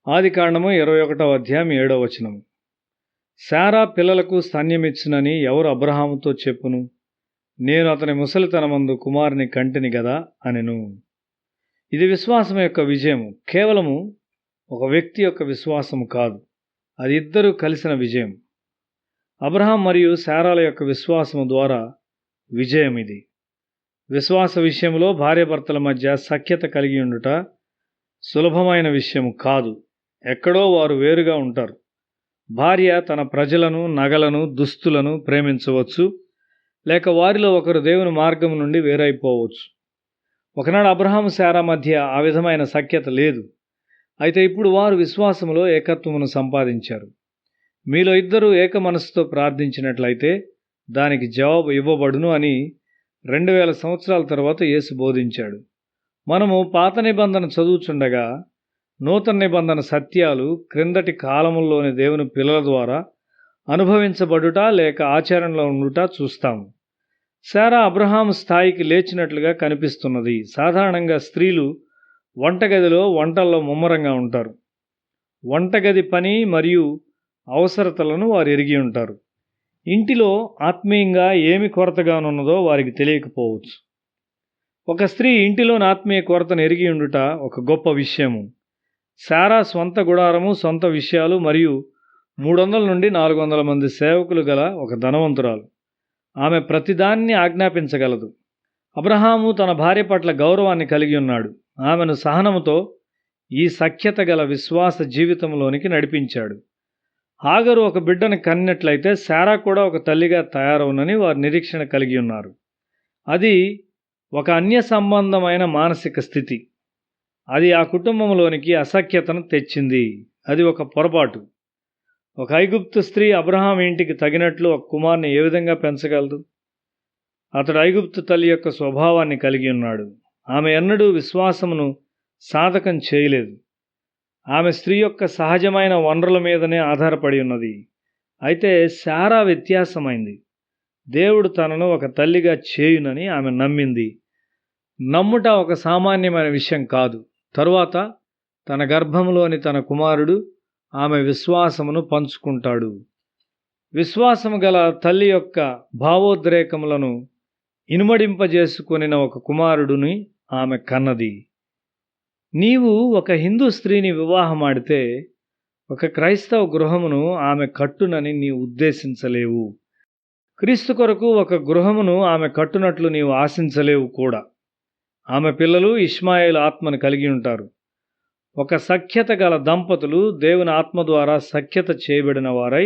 ఆదికాండము 21వ అధ్యాయం 7వ వచనము. శారా పిల్లలకు స్తన్యమిచ్చునని ఎవరు అబ్రహాముతో చెప్పును? నేను అతని ముసలితనమందు కుమారుని కంటిని గదా అనెను. ఇది విశ్వాసం యొక్క విజయము. కేవలము ఒక వ్యక్తి యొక్క విశ్వాసము కాదు, అది ఇద్దరూ కలిసిన విజయం. అబ్రహాం మరియు శారాల యొక్క విశ్వాసము ద్వారా విజయం ఇది. విశ్వాస విషయంలో భార్యాభర్తల మధ్య సఖ్యత కలిగి ఉండుట సులభమైన విషయం కాదు. ఎక్కడో వారు వేరుగా ఉంటారు. భార్య తన ప్రజలను, నగలను, దుస్తులను ప్రేమించవచ్చు, లేక వారిలో ఒకరు దేవుని మార్గం నుండి వేరైపోవచ్చు. ఒకనాడు అబ్రహాము శారా మధ్య ఆ విధమైన సఖ్యత లేదు. అయితే ఇప్పుడు వారు విశ్వాసములో ఏకత్వమును సంపాదించారు. మీలో ఇద్దరు ఏక మనసుతో ప్రార్థించినట్లయితే దానికి జవాబు ఇవ్వబడును అని 2000 సంవత్సరాల తర్వాత యేసు బోధించాడు. మనము పాత నిబంధన చదువుచుండగా నూతన నిబంధన సత్యాలు క్రిందటి కాలముల్లోని దేవుని పిల్లల ద్వారా అనుభవించబడుట లేక ఆచరణలో ఉండుట చూస్తాము. శారా అబ్రహాము స్థాయికి లేచినట్లుగా కనిపిస్తున్నది. సాధారణంగా స్త్రీలు వంటగదిలో వంటల్లో ముమ్మరంగా ఉంటారు. వంటగది పని మరియు అవసరతలను వారు ఎరిగి ఉంటారు. ఇంటిలో ఆత్మీయంగా ఏమి కొరతగానున్నదో వారికి తెలియకపోవచ్చు. ఒక స్త్రీ ఇంటిలోని ఆత్మీయ కొరతను ఎరిగి ఉండుట ఒక గొప్ప విషయము. శారా స్వంత గుడారము, సొంత విషయాలు మరియు 300 నుండి 400 మంది సేవకులు గల ఒక ధనవంతురాలు. ఆమె ప్రతిదాన్ని ఆజ్ఞాపించగలదు. అబ్రహాము తన భార్య పట్ల గౌరవాన్ని కలిగి ఉన్నాడు. ఆమెను సహనముతో ఈ సఖ్యత గల విశ్వాస జీవితంలోనికి నడిపించాడు. హాగరు ఒక బిడ్డను కన్నట్లయితే శారా కూడా ఒక తల్లిగా తయారవునని వారు నిరీక్షణ కలిగి ఉన్నారు. అది ఒక అన్య సంబంధమైన మానసిక స్థితి. అది ఆ కుటుంబంలోనికి అసఖ్యతను తెచ్చింది. అది ఒక పొరపాటు. ఒక ఐగుప్తు స్త్రీ అబ్రహాం ఇంటికి తగినట్లు ఒక కుమార్ని ఏ విధంగా పెంచగలదు? అతడు ఐగుప్తు తల్లి యొక్క స్వభావాన్ని కలిగి ఉన్నాడు. ఆమె ఎన్నడూ విశ్వాసమును సాధకం చేయలేదు. ఆమె స్త్రీ యొక్క సహజమైన వనరుల మీదనే ఆధారపడి ఉన్నది. అయితే శారా వ్యత్యాసమైంది. దేవుడు తనను ఒక తల్లిగా చేయునని ఆమె నమ్మింది. నమ్ముట ఒక సామాన్యమైన విషయం కాదు. తరువాత తన గర్భంలోని తన కుమారుడు ఆమె విశ్వాసమును పంచుకుంటాడు. విశ్వాసము గల తల్లి యొక్క భావోద్రేకములను ఇనుమడింపజేసుకొనిన ఒక కుమారుడుని ఆమె కన్నది. నీవు ఒక హిందూ స్త్రీని వివాహమాడితే ఒక క్రైస్తవ గృహమును ఆమె కట్టునని నీవు ఉద్దేశించలేవు. క్రీస్తు కొరకు ఒక గృహమును ఆమె కట్టునట్లు నీవు ఆశించలేవు కూడా. ఆమె పిల్లలు ఇష్మాయేలు ఆత్మను కలిగి ఉంటారు. ఒక సఖ్యత గల దంపతులు దేవుని ఆత్మ ద్వారా సఖ్యత చేయబడిన వారై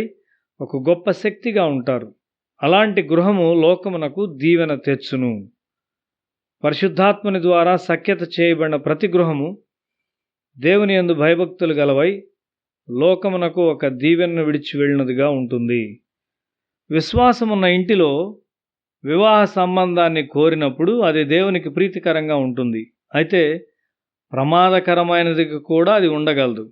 ఒక గొప్ప శక్తిగా ఉంటారు. అలాంటి గృహము లోకమునకు దీవెన తెచ్చును. పరిశుద్ధాత్మని ద్వారా సఖ్యత చేయబడిన ప్రతి గృహము దేవుని యందు భయభక్తులు గలవై లోకమునకు ఒక దీవెనను విడిచి వెళ్ళినదిగా ఉంటుంది. విశ్వాసమున్న ఇంటిలో వివాహ సంబంధాన్ని కోరినప్పుడు అది దేవునికి ప్రీతికరంగా ఉంటుంది. అయితే ప్రమాదకరమైనది కూడా అది ఉండగలదు.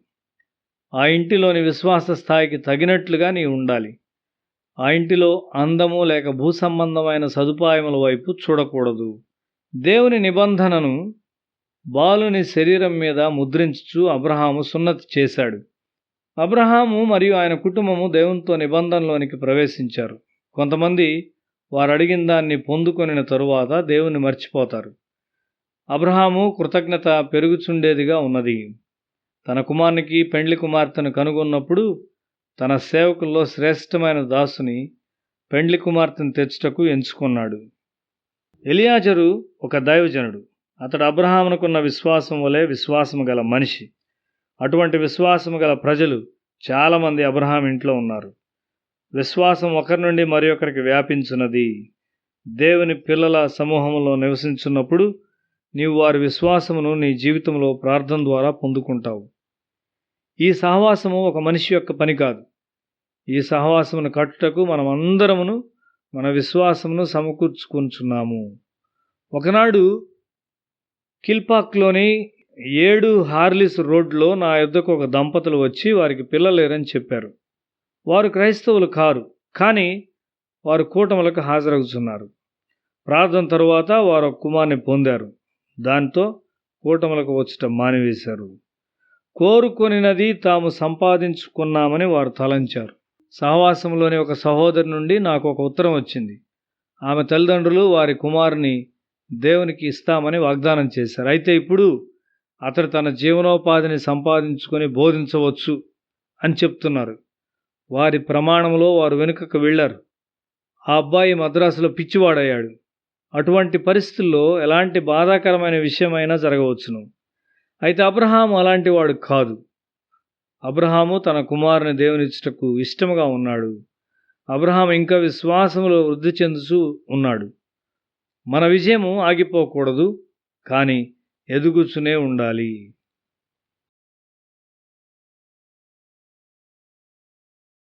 ఆ ఇంటిలోని విశ్వాస స్థాయికి తగినట్లుగా నీవు ఉండాలి. ఆ ఇంటిలో అందము లేక భూసంబంధమైన సదుపాయముల వైపు చూడకూడదు. దేవుని నిబంధనను బాలుని శరీరం మీద ముద్రించుచు అబ్రహాము సున్నతి చేశాడు. అబ్రహాము మరియు ఆయన కుటుంబము దేవునితో నిబంధనలోనికి ప్రవేశించారు. కొంతమంది వారు అడిగిన దాన్ని పొందుకొనిన తరువాత దేవుని మర్చిపోతారు. అబ్రహాము కృతజ్ఞత పెరుగుచుండేదిగా ఉన్నది. తన కుమారునికి పెండ్లి కుమార్తెను కనుగొన్నప్పుడు తన సేవకుల్లో శ్రేష్టమైన దాసుని పెండ్లి కుమార్తెను తెచ్చుటకు ఎంచుకున్నాడు. ఎలియాజరు ఒక దైవజనుడు. అతడు అబ్రహామునకున్న విశ్వాసం వలె విశ్వాసము గల మనిషి. అటువంటి విశ్వాసము గల ప్రజలు చాలామంది అబ్రహాం ఇంట్లో ఉన్నారు. విశ్వాసం ఒకరి నుండి మరి ఒకరికి వ్యాపించున్నది. దేవుని పిల్లల సమూహంలో నివసించున్నప్పుడు నీవు వారి విశ్వాసమును నీ జీవితంలో ప్రార్థన ద్వారా పొందుకుంటావు. ఈ సహవాసము ఒక మనిషి యొక్క పని కాదు. ఈ సహవాసమును కట్టుటకు మనం అందరమును మన విశ్వాసమును సమకూర్చుకుంటున్నాము. ఒకనాడు కిల్పాక్లోని 7 హార్లిస్ రోడ్లో నా యొద్దకు ఒక దంపతులు వచ్చి వారికి పిల్లలేరని చెప్పారు. వారు క్రైస్తవులు కారు, కానీ వారు కూటములకు హాజరవుతున్నారు. ప్రార్థన తరువాత వారు ఒక కుమార్ని పొందారు. దాంతో కూటములకు వచ్చటం మానివేశారు. కోరుకొనినది తాము సంపాదించుకున్నామని వారు తలంచారు. సహవాసంలోని ఒక సహోదరు నుండి నాకు ఒక ఉత్తరం వచ్చింది. ఆమె తల్లిదండ్రులు వారి కుమారుని దేవునికి ఇస్తామని వాగ్దానం చేశారు. అయితే ఇప్పుడు అతడు తన జీవనోపాధిని సంపాదించుకొని బోధించవచ్చు అని చెప్తున్నారు. వారి ప్రమాణంలో వారు వెనుకకు వెళ్ళారు. ఆ అబ్బాయి మద్రాసులో పిచ్చివాడయ్యాడు. అటువంటి పరిస్థితుల్లో ఎలాంటి బాధాకరమైన విషయమైనా జరగవచ్చును. అయితే అబ్రహాము అలాంటి వాడు కాదు. అబ్రహాము తన కుమారుని దేవునిచ్చుటకు ఇష్టముగా ఉన్నాడు. అబ్రహాము ఇంకా విశ్వాసములో వృద్ధి చెందుతూ ఉన్నాడు. మన విజయము ఆగిపోకూడదు, కానీ ఎదుగుతూనే ఉండాలి.